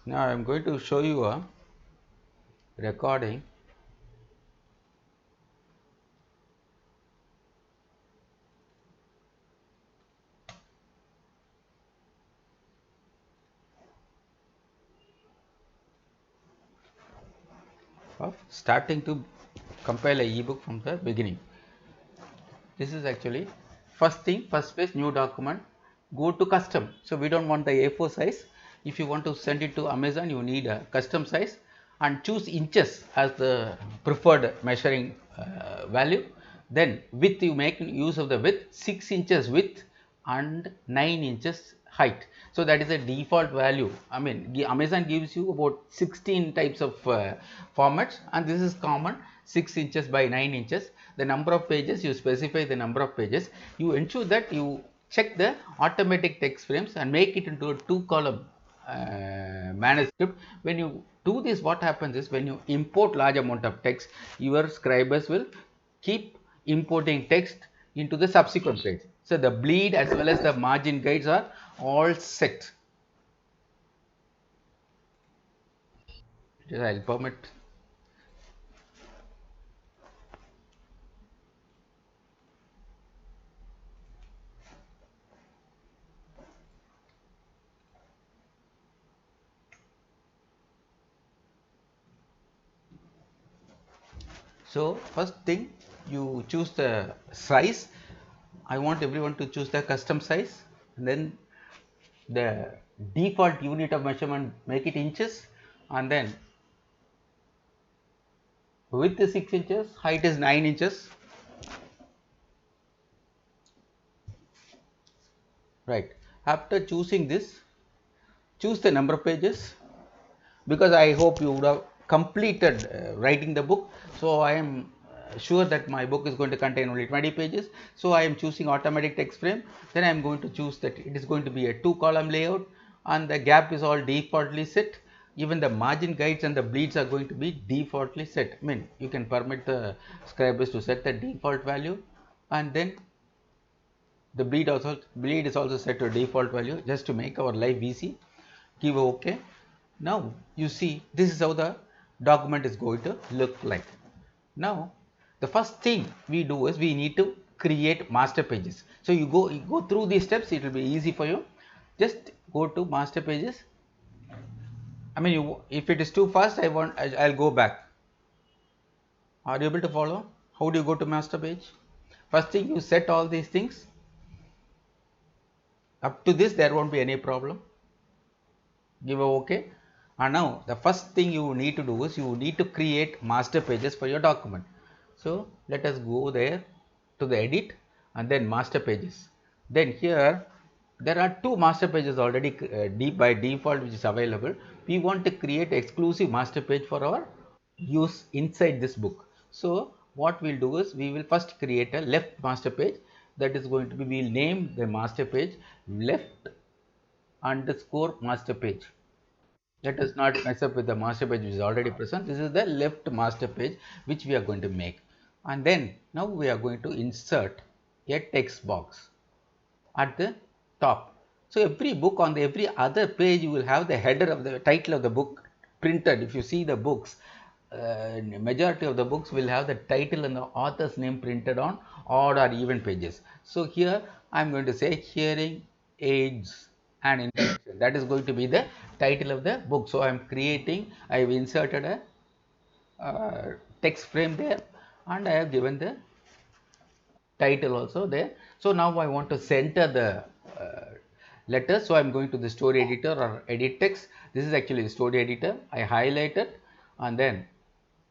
Now I am going to show you a recording of starting to compile a ebook from the beginning. This is actually first thing, first page, new document, go to custom. So we don't want the A4 size. If you want to send it to Amazon, you need a custom size and choose inches as the preferred measuring value. Then width, you make use of the width, 6 inches width and 9 inches height. So that is a default value. I mean, Amazon gives you about 16 types of formats, and this is common, 6 inches by 9 inches. The number of pages, you specify the number of pages. You ensure that you check the automatic text frames and make it into a 2-column manuscript. When you do this, what happens is, when you import large amount of text, your scribers will keep importing text into the subsequent page. So the bleed as well as the margin guides are all set. I'll permit. So first thing, you choose the size. I want everyone to choose the custom size, and then the default unit of measurement, make it inches, and then width is 6 inches, height is 9 inches, right. After choosing this, choose the number of pages, because I hope you would have completed writing the book. So I am sure that my book is going to contain only 20 pages. So I am choosing automatic text frame. Then I am going to choose that it is going to be a 2-column layout, and the gap is all defaultly set. Even the margin guides and the bleeds are going to be defaultly set. I mean, you can permit the scribers to set the default value, and then the bleed is also set to default value, just to make our life easy. Give OK. Now you see, this is how the document is going to look like. Now the first thing we do is, we need to create master pages. So you go through these steps, it will be easy for you. Just go to master pages. I mean, if it is too fast, I'll go back. Are you able to follow? How do you go to master page? First thing, you set all these things. Up to this, there won't be any problem. Give a OK. And now the first thing you need to do is, you need to create master pages for your document. So let us go there to the edit and then master pages. Then here there are two master pages already by default which is available. We want to create exclusive master page for our use inside this book. So what we'll do is, we will first create a left master page. That is going to be, we'll name the master page left underscore master page. Let us not mess up with the master page which is already present. This is the left master page which we are going to make. And then now we are going to insert a text box at the top. So every book, on the every other page, you will have the header of the title of the book printed. If you see the books, majority of the books will have the title and the author's name printed on odd or even pages. So here I am going to say hearing aids and introduction. That is going to be the title of the book. So I am creating, I have inserted a text frame there, and I have given the title also there. So now I want to center the letter. So I'm going to the story editor or edit text. This is actually the story editor. I highlight it and then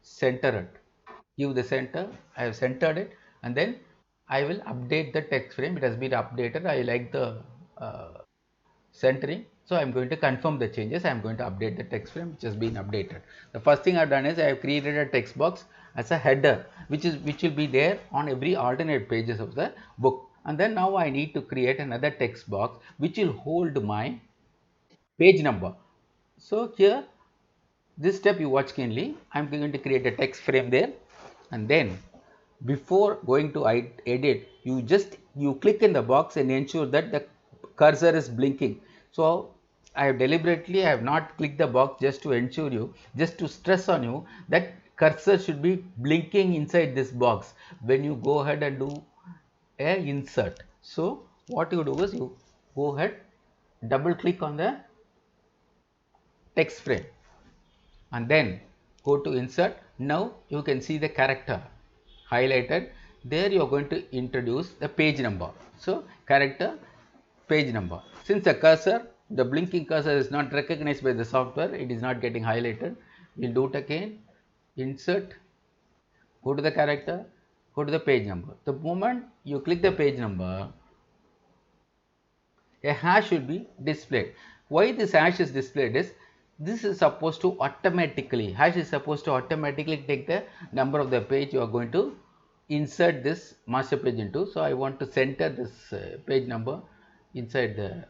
center it. Give the center. I have centered it, and then I will update the text frame. It has been updated. I like the centering. So I'm going to confirm the changes. I'm going to update the text frame which has been updated. The first thing I've done is, I have created a text box as a header which will be there on every alternate pages of the book. And then now I need to create another text box which will hold my page number. So here, this step you watch keenly. I'm going to create a text frame there, and then before going to edit, you click in the box and ensure that the cursor is blinking. So I have deliberately, I have not clicked the box just to ensure you, just to stress on you that cursor should be blinking inside this box when you go ahead and do a insert. So what you do is you go ahead, double click on the text frame and then go to insert. Now you can see the character highlighted. There you are going to introduce the page number. So character, page number. Since the cursor, the blinking cursor is not recognized by the software, it is not getting highlighted. We'll do it again. Insert, go to the character, go to the page number. The moment you click the page number, a hash should be displayed. Why this hash is displayed is, this is supposed to automatically, hash is supposed to automatically take the number of the page you are going to insert this master page into. So I want to center this page number inside the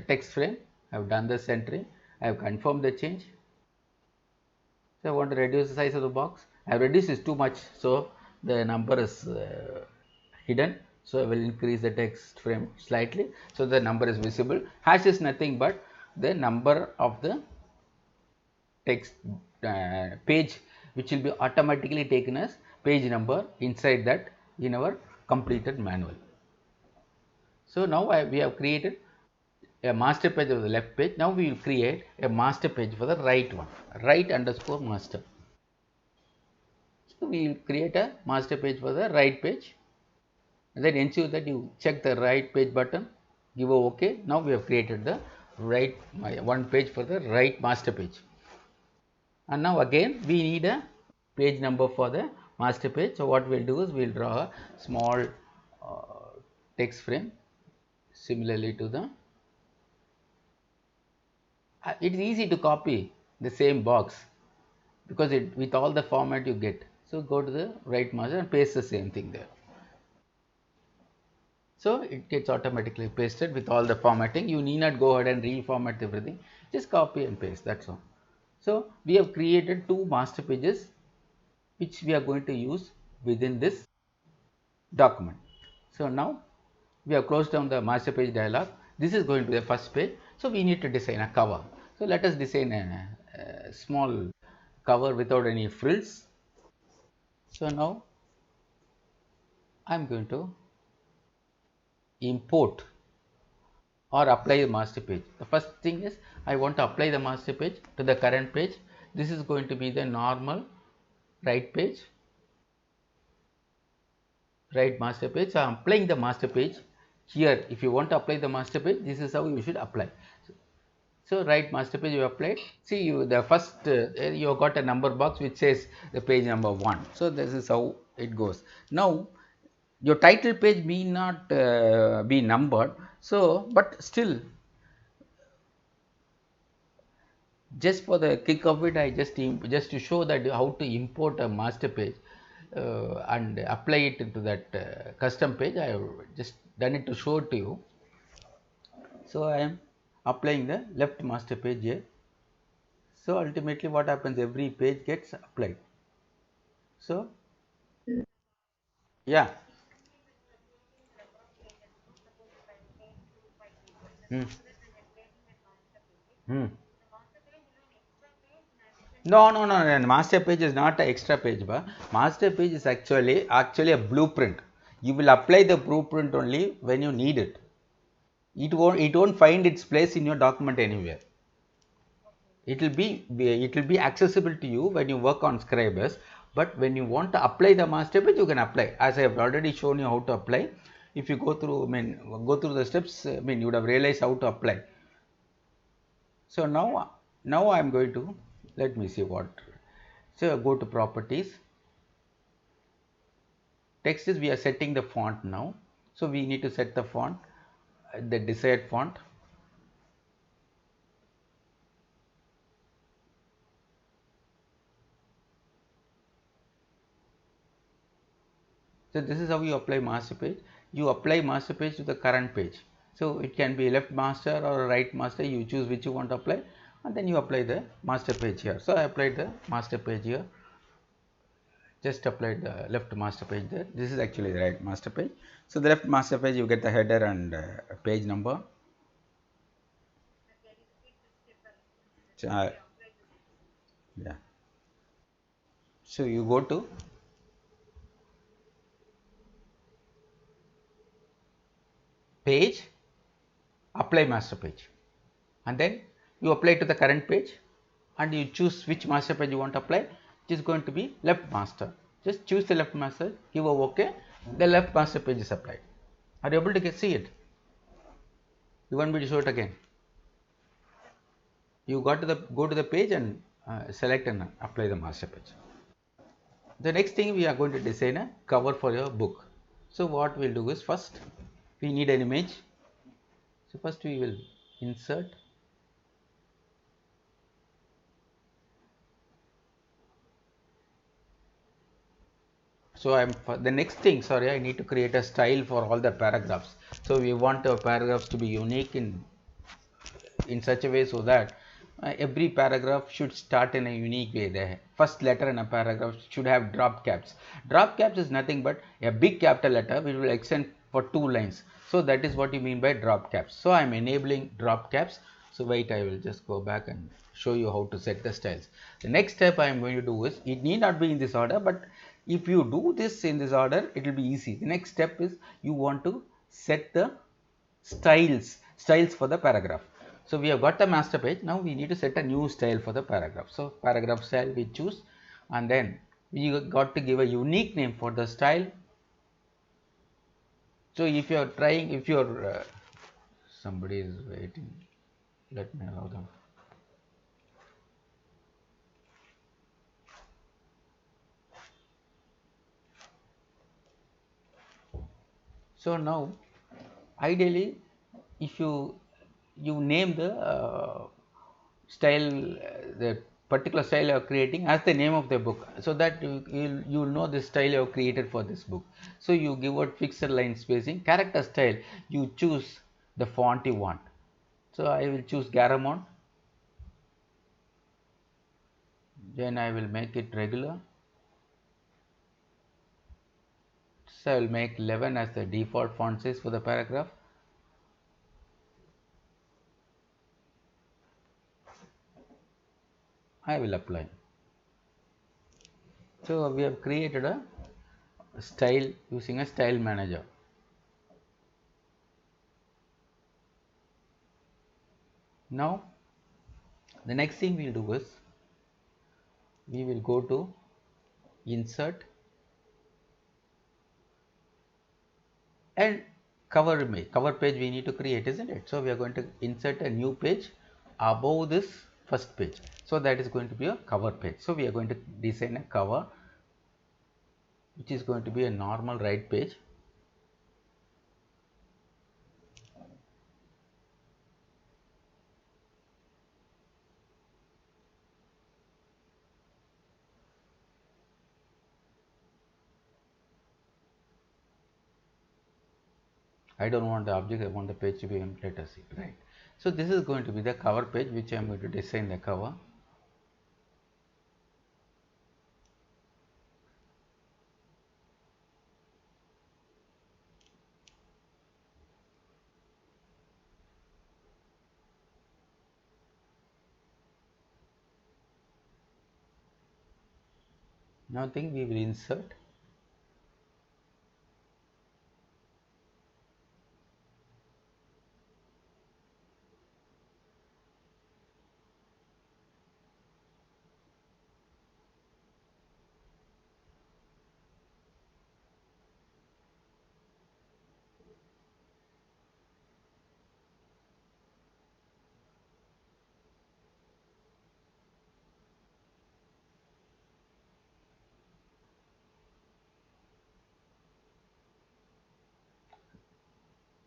text frame. I have done the centering. I have confirmed the change. So I want to reduce the size of the box. I have reduced this too much, so the number is hidden. So I will increase the text frame slightly so the number is visible. Hash is nothing but the number of the text page, which will be automatically taken as page number inside that in our completed manual. So now we have created a master page of the left page. Now we will create a master page for the right one, right underscore master. So we will create a master page for the right page, and then ensure that you check the right page button, give a OK. Now we have created the right one page for the right master page. And now again we need a page number for the master page. So what we'll do is we'll draw a small text frame similarly to the it's easy to copy the same box because it with all the format you get. So go to the right master and paste the same thing there. So it gets automatically pasted with all the formatting. You need not go ahead and reformat everything. Just copy and paste, that's all. So we have created two master pages which we are going to use within this document. So now we have closed down the master page dialog. This is going to be the first page. So we need to design a cover. So let us design a small cover without any frills. So now I am going to import or apply the master page. The first thing is I want to apply the master page to the current page. This is going to be the normal right page, right master page. So I am applying the master page here. If you want to apply the master page, this is how you should apply. So right master page you applied. See, you the first you got a number box which says the page number 1. So this is how it goes. Now your title page may not be numbered. So but still, just for the kick of it, I just to show that how to import a master page and apply it into that custom page. I have just done it to show it to you. So I am applying the left master page here. So ultimately what happens, every page gets applied. So yeah. Hmm. Hmm. No. Master page is not an extra page, but master page is actually a blueprint. You will apply the blueprint only when you need it. It won't find its place in your document anywhere. It will be accessible to you when you work on Scribus, but when you want to apply the master page, you can apply. As I have already shown you how to apply. If you go through, go through the steps, you would have realized how to apply. So now I am going to, let me see what. So go to properties. Text is, we are setting the font now. So we need to set the font, the desired font. So this is how you apply master page. You apply master page to the current page. So it can be left master or right master. You choose which you want to apply, and then you apply the master page here. So I applied the master page here. Just applied the left master page there. This is actually the right master page. So the left master page, you get the header and page number. Yeah. So you go to page, apply master page, and then you apply to the current page and you choose which master page you want to apply. It is going to be left master. Just choose the left master, give a OK, the left master page is applied. Are you able to see it? You want me to show it again? You got to the go to the page and select and apply the master page. The next thing, we are going to design a cover for your book. So what we'll do is, first we need an image. So first we will insert. So the next thing, sorry, I need to create a style for all the paragraphs. So we want our paragraphs to be unique in such a way so that every paragraph should start in a unique way. The first letter in a paragraph should have drop caps. Drop caps is nothing but a big capital letter which will extend for 2 lines. So that is what you mean by drop caps. So I am enabling drop caps. So wait, I will just go back and show you how to set the styles. The next step I am going to do is, it need not be in this order, but if you do this in this order, it will be easy. The next step is, you want to set the styles for the paragraph. So we have got the master page. Now we need to set a new style for the paragraph. So paragraph style we choose, and then we got to give a unique name for the style. So if you are trying, if you are somebody is waiting, let me allow them. So now ideally, if you name the style, the particular style you are creating as the name of the book, so that you know the style you have created for this book. So you give out fixed line spacing. Character style, you choose the font you want. So I will choose Garamond, then I will make it regular. So I will make 11 as the default font size for the paragraph. I will apply. So we have created a style using a style manager. Now the next thing we'll do is, we will go to insert and cover page we need to create, isn't it? So we are going to insert a new page above this first page. So that is going to be a cover page. So we are going to design a cover which is going to be a normal right page. I don't want the object, I want the page to be, let us see, right? So this is going to be the cover page which I am going to design the cover. Now think we will insert.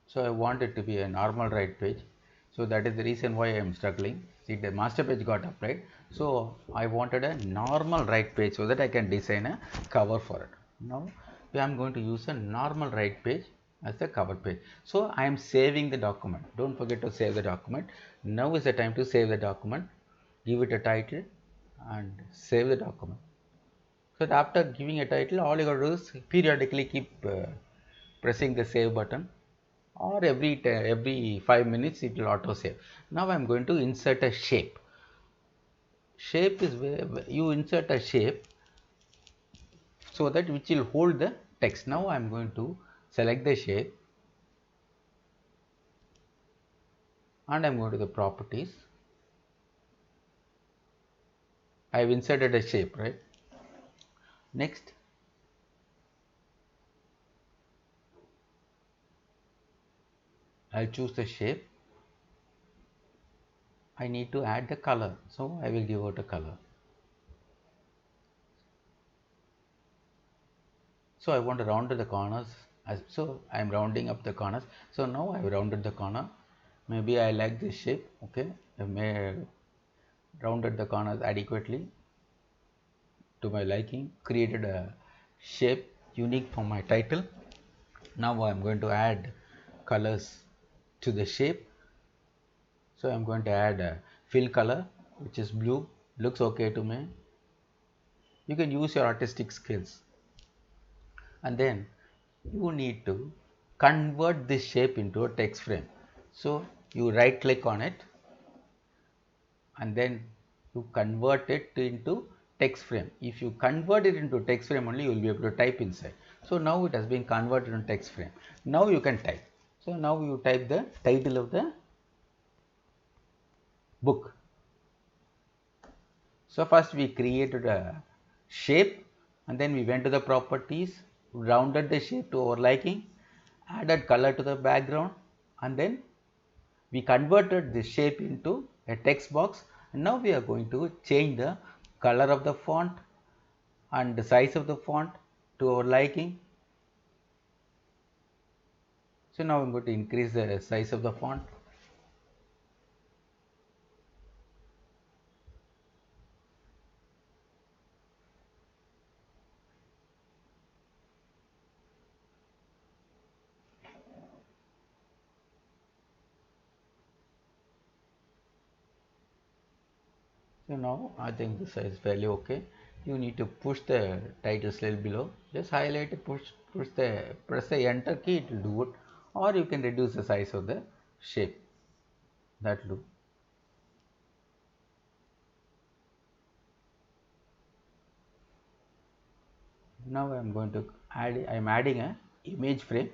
So I want it to be a normal right page. So that is the reason why I am struggling. See, the master page got applied. So I wanted a normal right page so that I can design a cover for it. Now I am going to use a normal right page as the cover page. So I am saving the document. Don't forget to save the document. Now is the time to save the document. Give it a title and save the document. So after giving a title, all you got to do is periodically keep pressing the save button, or every 5 minutes it will auto save. Now I am going to insert a shape. shape is where you insert a shape so that which will hold the text. Now I am going to select the shape and I am going to the properties. I have inserted a shape, right? Next, I'll choose the shape. I need to add the color, so I will give out a color. So I want to round the corners, so I am rounding up the corners. So now I have rounded the corner. Maybe I like this shape. Okay, I may rounded the corners adequately to my liking. Created a shape unique for my title. Now I am going to add colors to the shape. So I am going to add a fill color, which is blue. Looks okay to me. You can use your artistic skills. And then you need to convert this shape into a text frame. So you right click on it and then you convert it into text frame. If you convert it into text frame only, you will be able to type inside. So now it has been converted into text frame. Now you can type. So now you type the title of the book. So first we created a shape and then we went to the properties, rounded the shape to our liking, added color to the background, and then we converted this shape into a text box. And now we are going to change the color of the font and the size of the font to our liking. So now I'm going to increase the size of the font. So now I think the size is fairly okay. You need to push the title slide below. Just highlight it, press the enter key, it will do it. Or you can reduce the size of the shape. That will do. Now I am going to add. I am adding a image frame.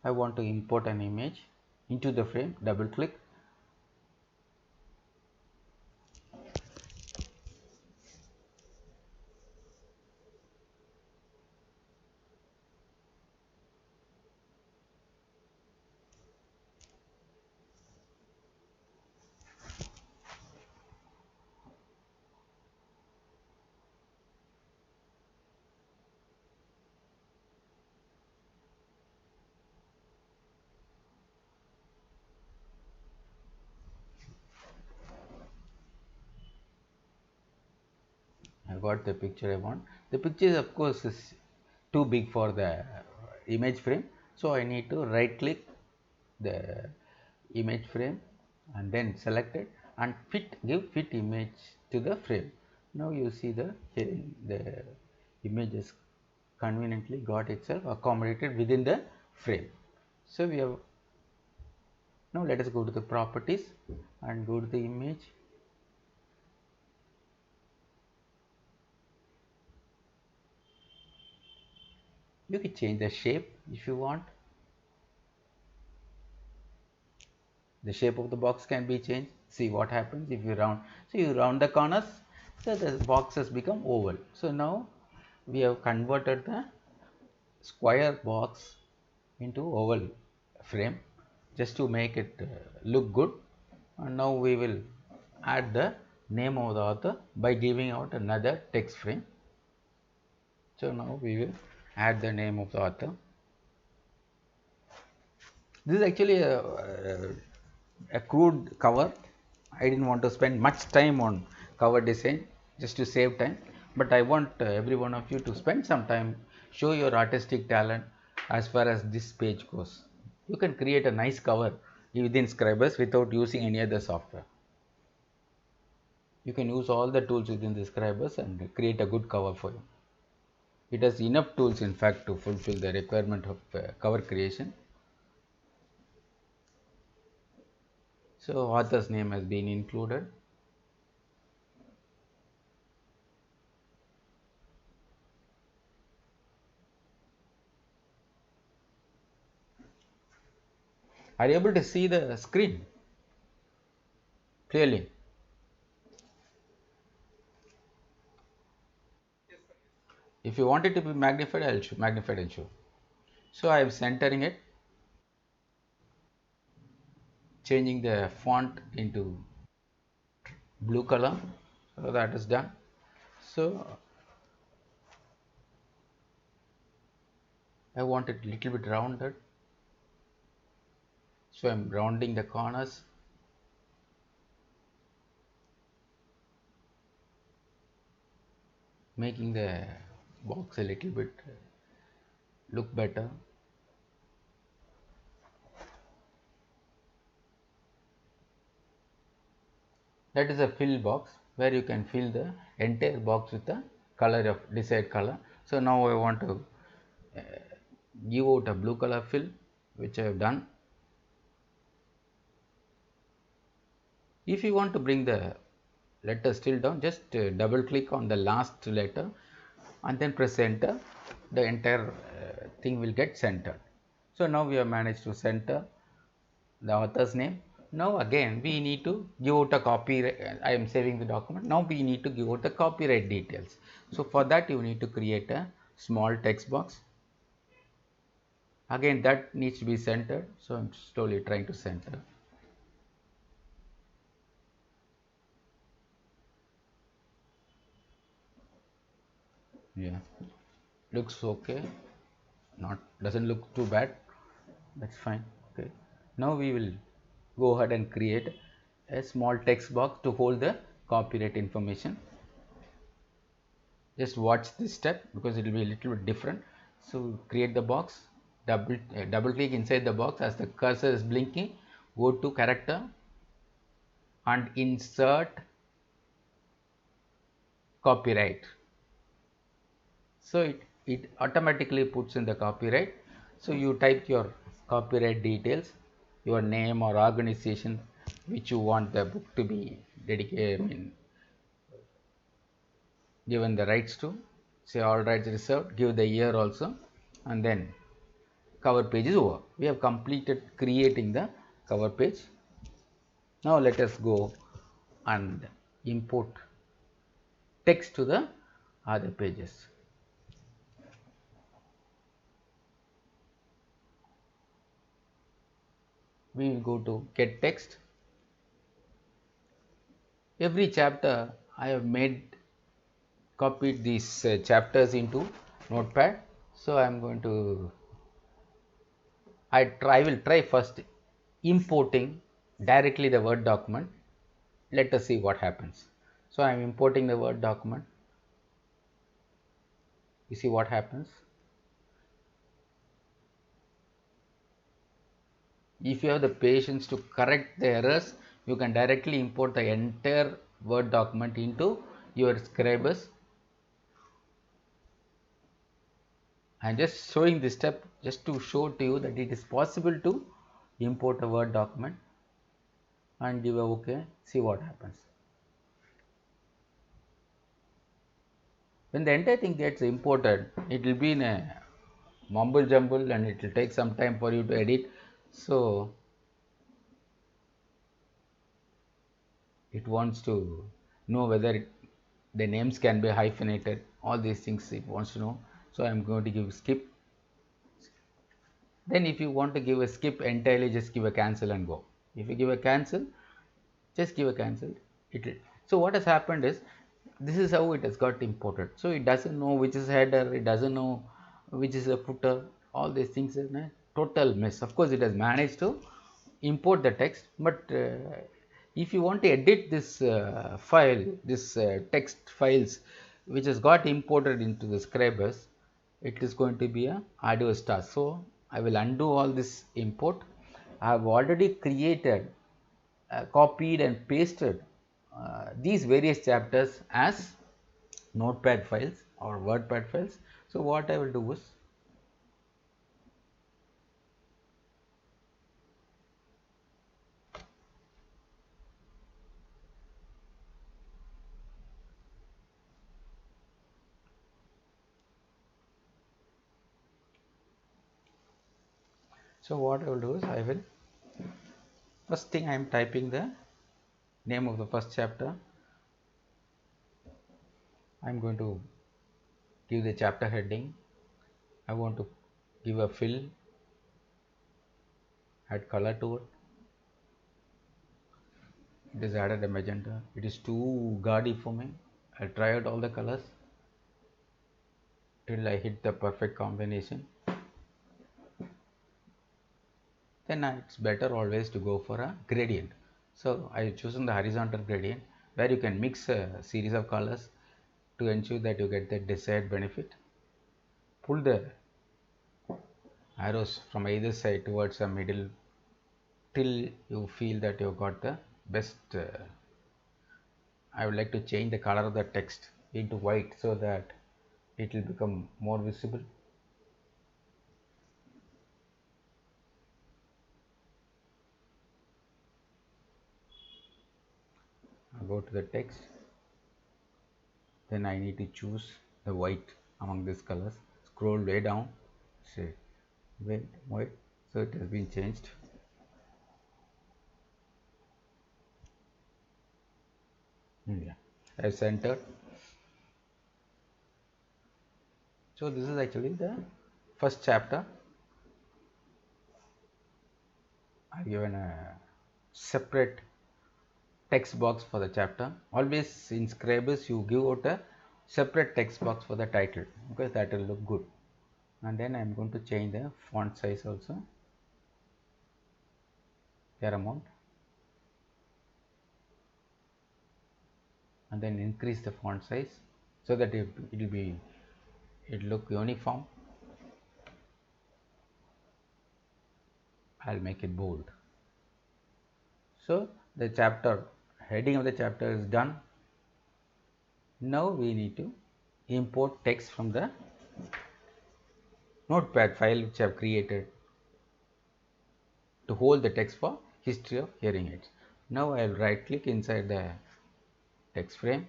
I want to import an image into the frame. Double click. I got the picture I want. The picture of course is too big for the image frame. So I need to right click the image frame and then select it and give fit image to the frame. Now you see the image is conveniently got itself accommodated within the frame. So we have now let us go to the properties and go to the image. You can change the shape if you want. The shape of the box can be changed. See what happens if you round. So you round the corners, so the box has become oval. So now we have converted the square box into oval frame just to make it look good. And now we will add the name of the author by giving out another text frame. So now we will add the name of the author. This is actually a crude cover. I didn't want to spend much time on cover design just to save time, but I want every one of you to spend some time, show your artistic talent as far as this page goes. You can create a nice cover within Scribus without using any other software. You can use all the tools within the Scribus and create a good cover for you. It has enough tools in fact to fulfill the requirement of cover creation. So author's name has been included. Are you able to see the screen clearly? If you want it to be magnified, I'll show magnified and show. So I am centering it, changing the font into blue color. So that is done. So I want it a little bit rounded. So I'm rounding the corners. Making the box a little bit look better. That is a fill box where you can fill the entire box with the color of desired color. So now I want to give out a blue color fill, which I have done. If you want to bring the letter still down, just double click on the last letter and then press enter. The entire thing will get centered. So now we have managed to center the author's name. Now again we need to give out a copyright. I am saving the document. Now we need to give out the copyright details. So for that you need to create a small text box. Again that needs to be centered. So I'm slowly trying to center. Yeah, looks okay. Not doesn't look too bad. That's fine. Okay. Now we will go ahead and create a small text box to hold the copyright information. Just watch this step because it will be a little bit different. So create the box, double click inside the box. As the cursor is blinking, go to character and insert copyright. So it automatically puts in the copyright. So you type your copyright details, your name or organization which you want the book to be dedicated, given the rights to. Say all rights reserved, give the year also, and then cover page is over. We have completed creating the cover page. Now let us go and import text to the other pages. We will go to get text. Every chapter I have copied these chapters into notepad. So I am going to will try first importing directly the Word document. Let us see what happens. So I am importing the Word document. You see what happens. If you have the patience to correct the errors, you can directly import the entire Word document into your Scribus. I am just showing this step just to show to you that it is possible to import a Word document, and give a OK. See what happens. When the entire thing gets imported, it will be in a mumble jumble and it will take some time for you to edit. So it wants to know whether the names can be hyphenated, all these things it wants to know. So I am going to give skip. Then if you want to give a skip entirely, just give a cancel and go. If you give a cancel, just give a cancel. So what has happened is, this is how it has got imported. So it doesn't know which is header, it doesn't know which is a footer, all these things is a total mess. Of course it has managed to import the text, but if you want to edit this file, this text files which has got imported into the Scribus, it is going to be a arduous task. So I will undo all this import. I have already created, copied and pasted these various chapters as notepad files or wordpad files. So what I will do is, I will First thing, I am typing the name of the first chapter. I am going to give the chapter heading. I want to give a fill, add color to it. It is added a magenta. It is too gaudy for me. I'll try out all the colors till I hit the perfect combination. Then it's better always to go for a gradient. So I have chosen the horizontal gradient, where you can mix a series of colors to ensure that you get the desired benefit. Pull the arrows from either side towards the middle till you feel that you got the best. I would like to change the color of the text into white so that it will become more visible. I go to the text, then I need to choose the white among these colors. Scroll way down, say white, so it has been changed. Yeah, I have centered. So this is actually the first chapter. I've given a separate text box for the chapter. Always in Scribus you give out a separate text box for the title, because that will look good. And then I'm going to change the font size also, fair amount, and then increase the font size so that it look uniform. I'll make it bold. So the chapter heading of the chapter is done. Now we need to import text from the notepad file which I have created to hold the text for history of hearing aids. Now I will right click inside the text frame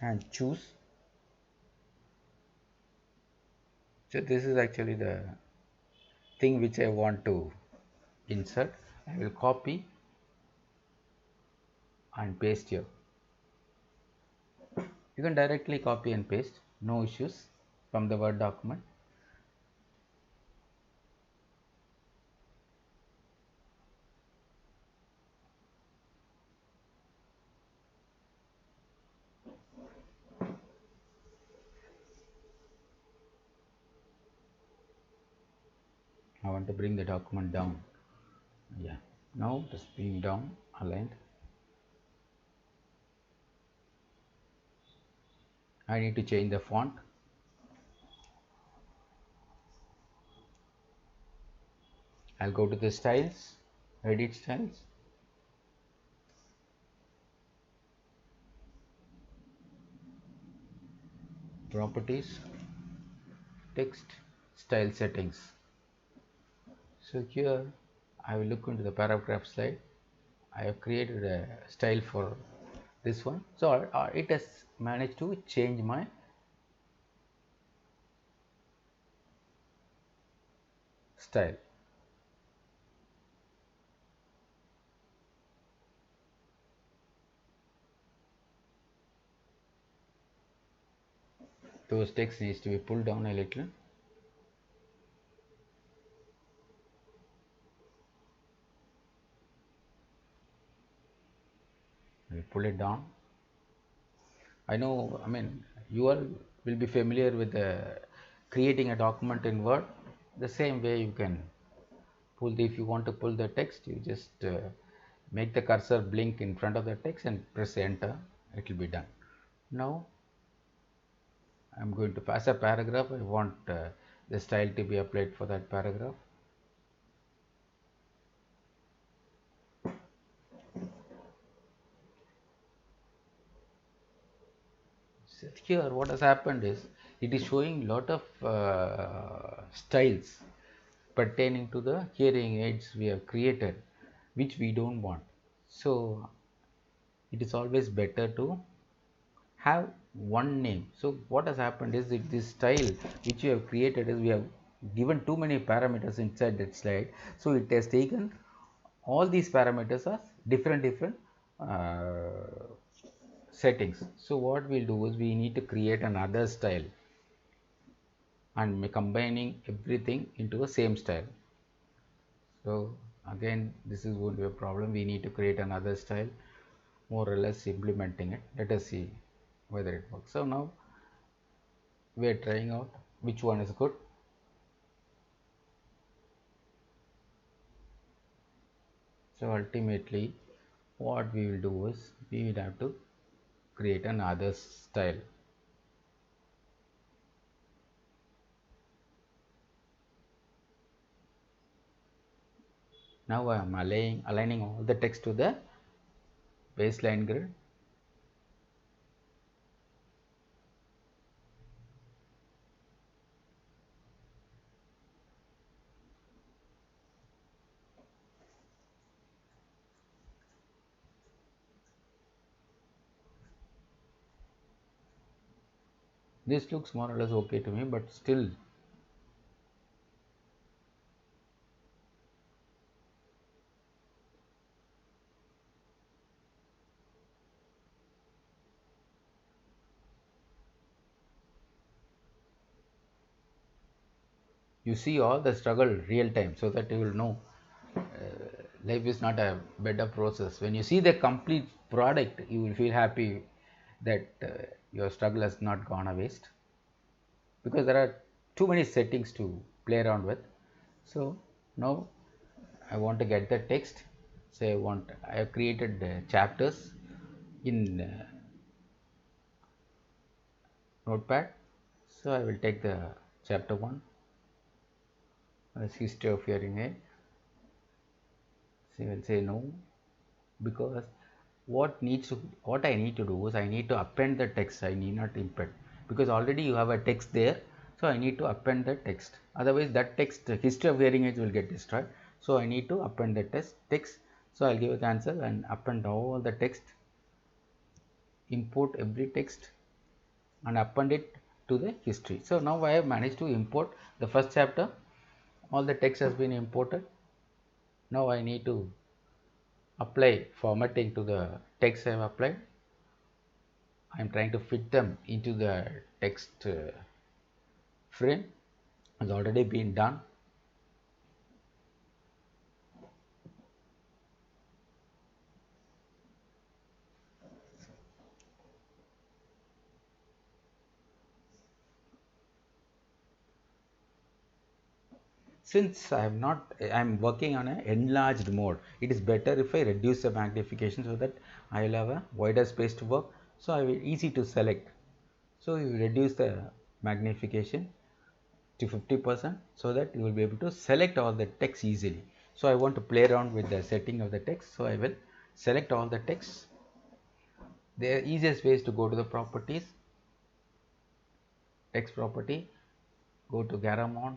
and choose. So this is actually the thing which I want to insert. I will copy and paste here. You can directly copy and paste, no issues, from the Word document. I want to bring the document down. Yeah, now it is being down, aligned. I need to change the font. I'll go to the styles, edit styles. Properties, text, style settings. So here I will look into the paragraph slide. I have created a style for this one. So it has managed to change my style. Those text needs to be pulled down a little. We pull it down. I know, I mean, you all will be familiar with creating a document in Word. The same way you can if you want to pull the text, you just make the cursor blink in front of the text and press enter. It will be done. Now I'm going to pass a paragraph. I want the style to be applied for that paragraph. So here what has happened is it is showing lot of styles pertaining to the hearing aids we have created, which we don't want. So it is always better to have one name. So what has happened is that this style which you have created is we have given too many parameters inside that slide. So it has taken all these parameters as different settings. So what we'll do is we need to create another style and combining everything into a same style. So again, this is going to be a problem. We need to create another style, more or less implementing it. Let us see whether it works. So now we are trying out which one is good. So ultimately what we will do is we will have to create another style. Now I am aligning all the text to the baseline grid. This looks more or less okay to me, but still you see all the struggle real time, so that you will know life is not a better process. When you see the complete product, you will feel happy that your struggle has not gone a waste, because there are too many settings to play around with. So now I want to get the text. So I have created chapters in notepad. So I will take the chapter 1 as history of hearing aid. So I will say no, because what I need to do is I need to append the text. I need not impend, because already you have a text there. So I need to append the text, otherwise that text history of hearing aids will get destroyed. So I need to append the text. So I'll give a cancel and append all the text, import every text and append it to the history. So now I have managed to import the first chapter. All the text has been imported. Now I need to apply formatting to the text I have applied. I am trying to fit them into the text frame. Has already been done. Since I'm working on an enlarged mode, it is better if I reduce the magnification so that I will have a wider space to work. So I will easy to select. So you reduce the magnification to 50% so that you will be able to select all the text easily. So I want to play around with the setting of the text. So I will select all the text. The easiest way is to go to the properties, text property, go to Garamond.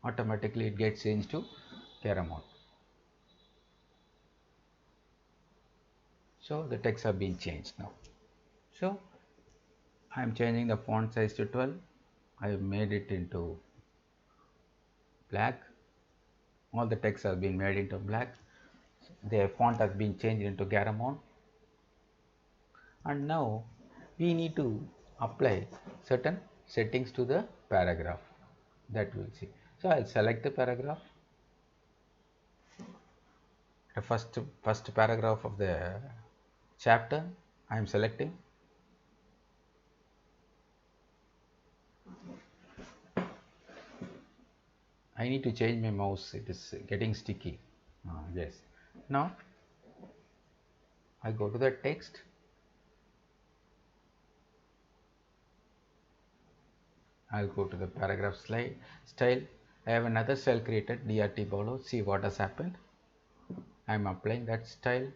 Automatically it gets changed to Garamond. So the text have been changed now. So I am changing the font size to 12. I have made it into black. All the text has been made into black. The font has been changed into Garamond. And now we need to apply certain settings to the paragraph, that we'll see. So I'll select the paragraph, the first paragraph of the chapter I am selecting. I need to change my mouse, it is getting sticky. Yes. Now I go to the text. I'll go to the paragraph style. I have another style created, DRT below. See what has happened. I'm applying that style.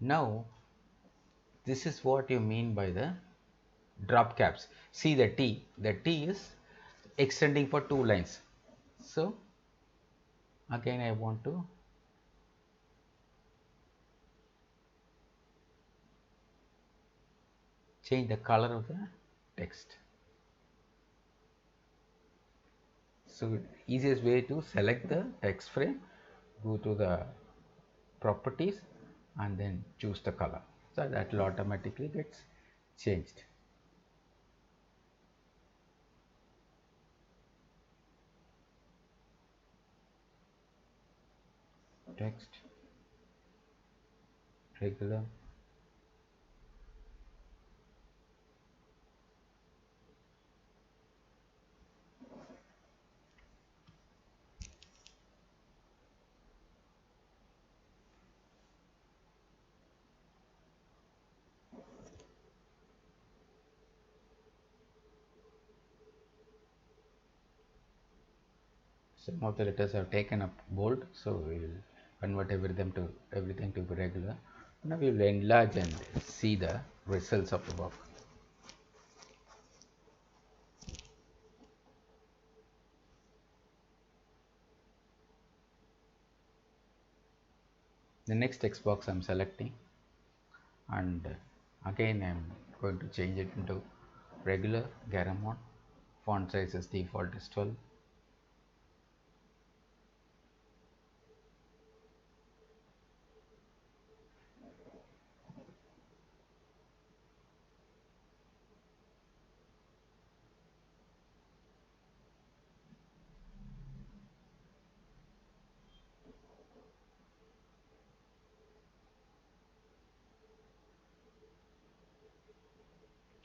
Now this is what you mean by the drop caps. See the T is extending for 2 lines. So again I want to change the color of the text. So easiest way to select the text frame, go to the properties and then choose the color. So that will automatically gets changed. Text, regular, some of the letters have taken up bold, so we will convert everything to regular. Now we will enlarge and see the results of the work. The next text box I am selecting, and again I am going to change it into regular Garamond. Font size as default is 12.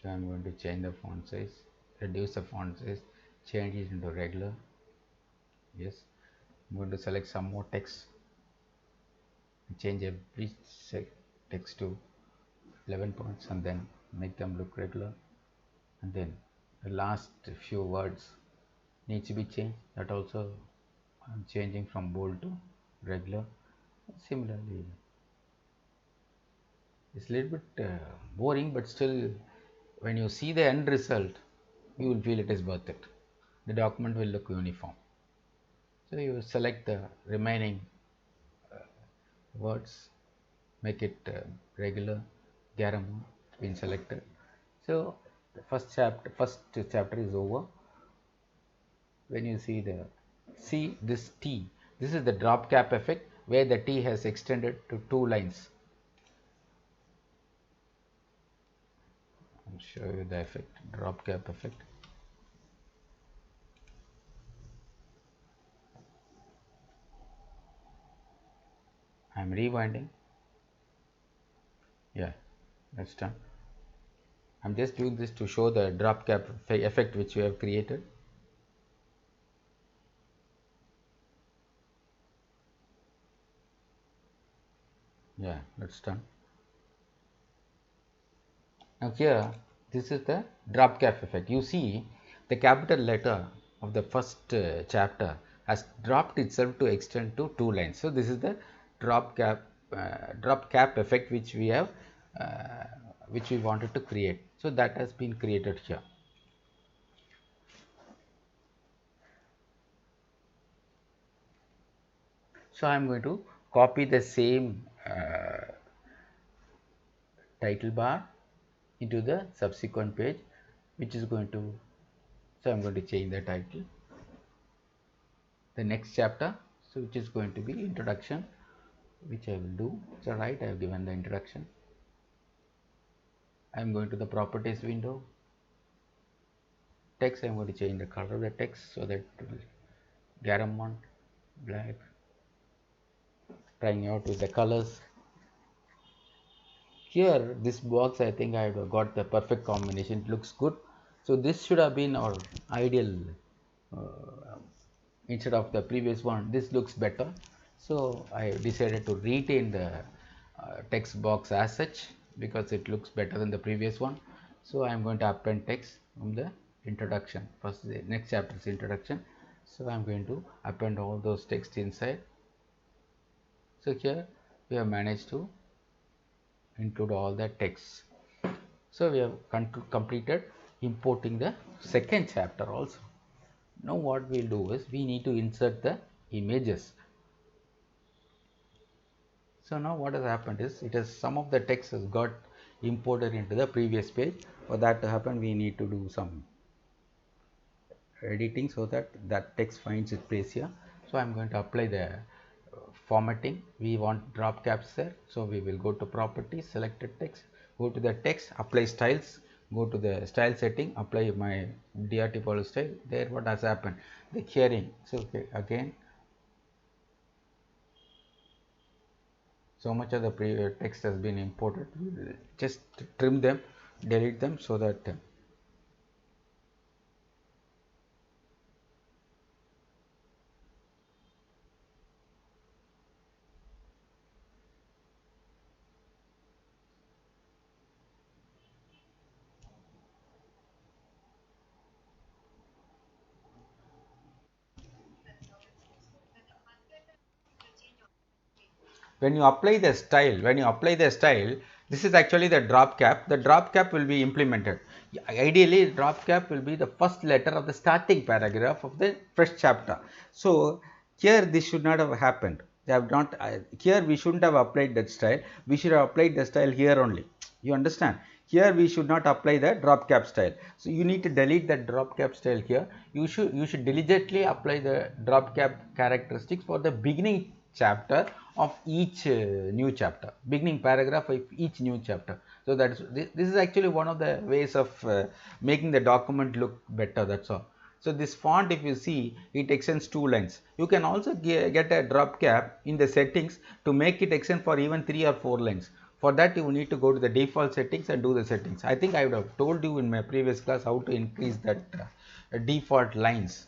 So I am going to change the font size, reduce the font size, change it into regular. Yes, I'm going to select some more text, change every text to 11 points and then make them look regular, and then the last few words needs to be changed. That also I'm changing from bold to regular. Similarly, it's a little bit boring, but still when you see the end result you will feel it is worth it. The document will look uniform. So you select the remaining words, make it regular. Garamond been selected. So the first chapter is over. When you see this T, this is the drop cap effect where the T has extended to 2 lines. I'll show you the effect, drop cap effect. I'm rewinding. Yeah, that's done. I'm just doing this to show the drop cap effect which we have created. Yeah, that's done. Now here, this is the drop cap effect. You see the capital letter of the first chapter has dropped itself to extend to 2 lines. So this is the drop cap effect which we have which we wanted to create. So that has been created here. So I am going to copy the same title bar into the subsequent page, which is going to, so I am going to change the title, the next chapter, so which is going to be introduction, which I will do. So right, I have given the introduction. I am going to the properties window. Text, I am going to change the color of the text so that it will Garamond black, trying out with the colors. Here this box, I think I have got the perfect combination. It looks good. So this should have been our ideal instead of the previous one. This looks better. So I decided to retain the text box as such because it looks better than the previous one. So I am going to append text from the introduction. First, the next chapter is introduction. So I am going to append all those text inside. So here we have managed to include all the text. So we have completed importing the second chapter also. Now what we'll do is we need to insert the images. So now what has happened is some of the text has got imported into the previous page. For that to happen, we need to do some editing so that that text finds its place here. So I'm going to apply the formatting. We want drop caps there, so we will go to properties, selected text, go to the text, apply styles, go to the style setting, apply my DRT Polo style. There what has happened, the hearing. So okay, again, so much of the text has been imported. Just trim them, delete them, so that when you apply the style, this is actually the drop cap. The drop cap will be implemented. Ideally, drop cap will be the first letter of the starting paragraph of the fresh chapter. So here this should not have happened. They have not here we shouldn't have applied that style. We should have applied the style here only. You understand? Here we should not apply the drop cap style. So you need to delete that drop cap style here. You should diligently apply the drop cap characteristics for the beginning chapter of each new chapter, beginning paragraph of each new chapter. So that's this is actually one of the ways of making the document look better. That's all. So this font, if you see, it extends 2 lines. You can also get a drop cap in the settings to make it extend for even 3 or 4 lines. For that, you need to go to the default settings and do the settings. I think I would have told you in my previous class how to increase that default lines.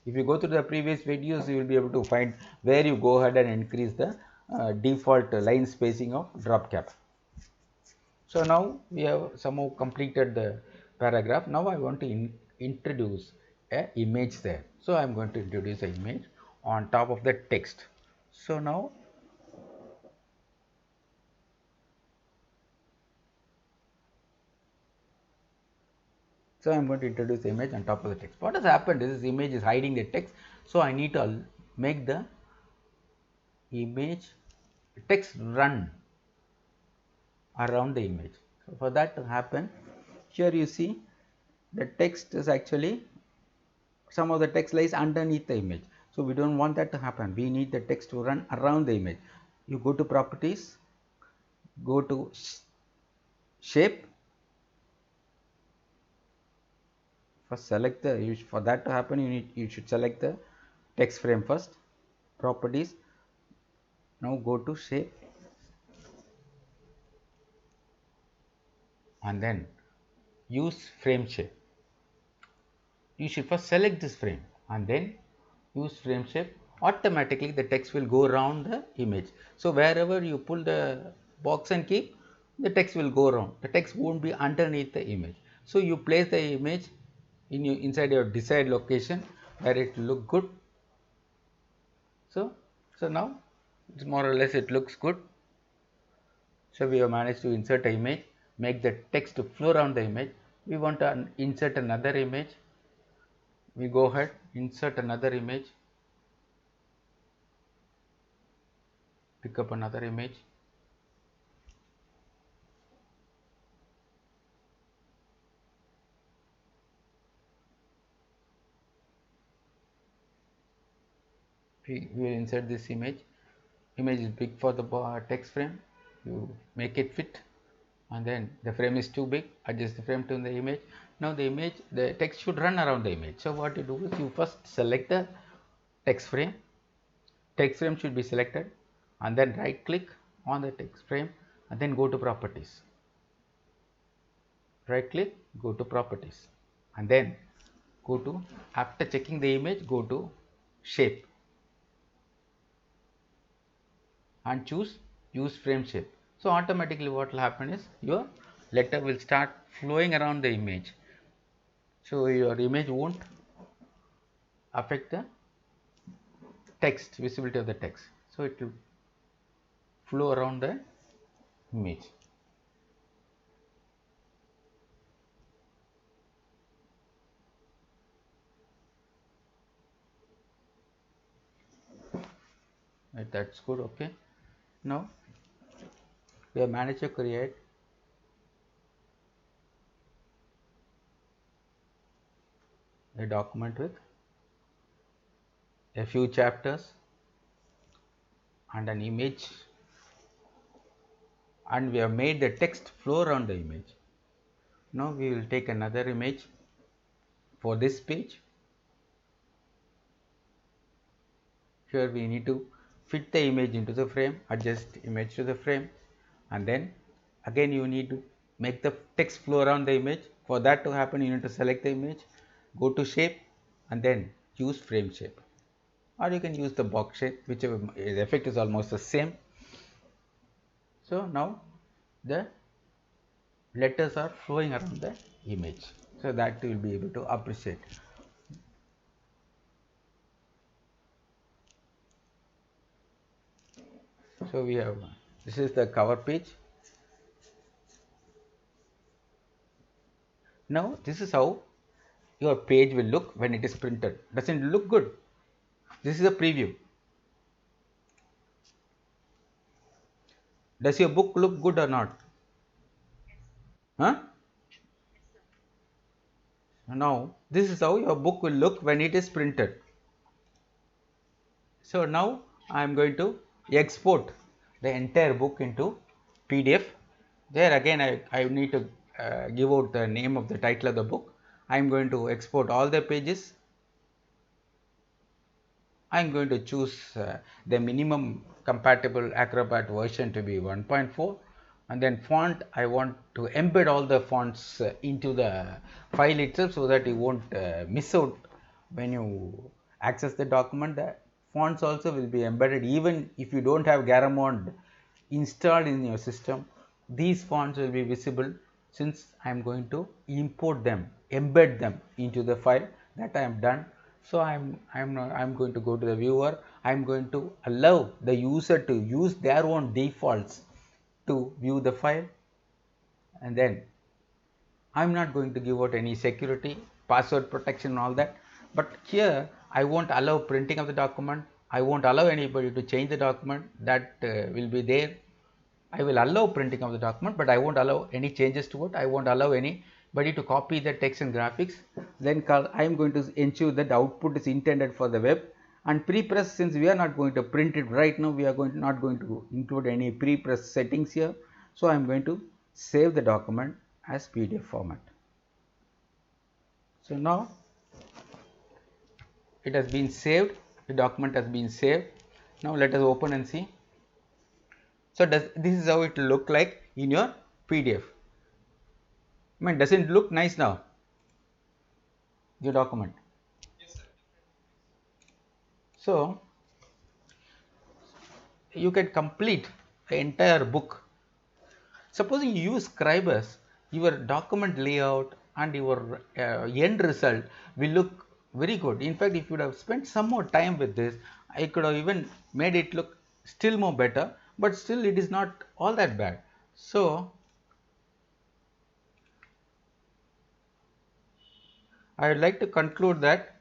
If you go to the previous videos, you will be able to find where you go ahead and increase the default line spacing of drop cap. So now we have somehow completed the paragraph. Now I want to introduce a image there. So I am going to introduce an image on top of the text. So now I am going to introduce the image on top of the text. What has happened is this image is hiding the text. So I need to make the image text run around the image. So for that to happen, here you see the text is actually, some of the text lies underneath the image. So we don't want that to happen. We need the text to run around the image. You go to properties, go to shape. First select the, for that to happen, you should select the text frame first. Properties. Now go to shape and then use frame shape. You should first select this frame and then use frame shape. Automatically the text will go around the image. So wherever you pull the box and keep, the text will go around. The text won't be underneath the image. So you place the image inside your desired location where it will look good. So now it's more or less it looks good. So we have managed to insert an image, make the text to flow around the image. We want to insert another image. We go ahead, insert another image, pick up another image. We will insert this image. Image is big for the text frame. You make it fit, and then the frame is too big. Adjust the frame to the image. Now the text should run around the image. So what you do is you first select the text frame. Text frame should be selected, and then right click on the text frame, and then go to properties. Right click, go to properties, and then go to, after checking the image, go to shape and choose use frame shape. So automatically what will happen is your letter will start flowing around the image. So your image won't affect the text, visibility of the text. So it will flow around the image. Right, that's good. Okay. Now we have managed to create a document with a few chapters and an image, and we have made the text flow around the image. Now we will take another image for this page. Here we need to fit the image into the frame, adjust image to the frame, and then again you need to make the text flow around the image. For that to happen, you need to select the image, go to shape, and then use frame shape, or you can use the box shape, whichever. The effect is almost the same. So now the letters are flowing around the image, so that you will be able to appreciate. So we have, this is the cover page. Now this is how your page will look when it is printed. Doesn't it look good? This is a preview. Does your book look good or not? Huh? Now this is how your book will look when it is printed. So now I am going to export the entire book into PDF. There again I need to give out the name of the title of the book. I am going to export all the pages. I am going to choose the minimum compatible Acrobat version to be 1.4, and then font, I want to embed all the fonts into the file itself, so that you won't miss out when you access the document. The fonts also will be embedded even if you don't have Garamond installed in your system. These fonts will be visible, since I am going to import them, embed them into the file. That I am done. So I'm going to go to the viewer. I'm going to allow the user to use their own defaults to view the file, and then I'm not going to give out any security, password protection and all that. But here I won't allow printing of the document. I won't allow anybody to change the document. That will be there. I will allow printing of the document, but I won't allow any changes to it. I won't allow anybody to copy the text and graphics. Then I am going to ensure that the output is intended for the web. And pre-press, since we are not going to print it right now, we are not going to include any pre-press settings here. So I am going to save the document as PDF format. So now it has been saved. The document has been saved. Now let us open and see. So this is how it will look like in your PDF. I mean, doesn't it look nice now, your document? Yes, sir. So you can complete the entire book. Supposing you use Scribus, your document layout and your end result will look very good. In fact, if you would have spent some more time with this, I could have even made it look still more better, but still it is not all that bad. So I would like to conclude that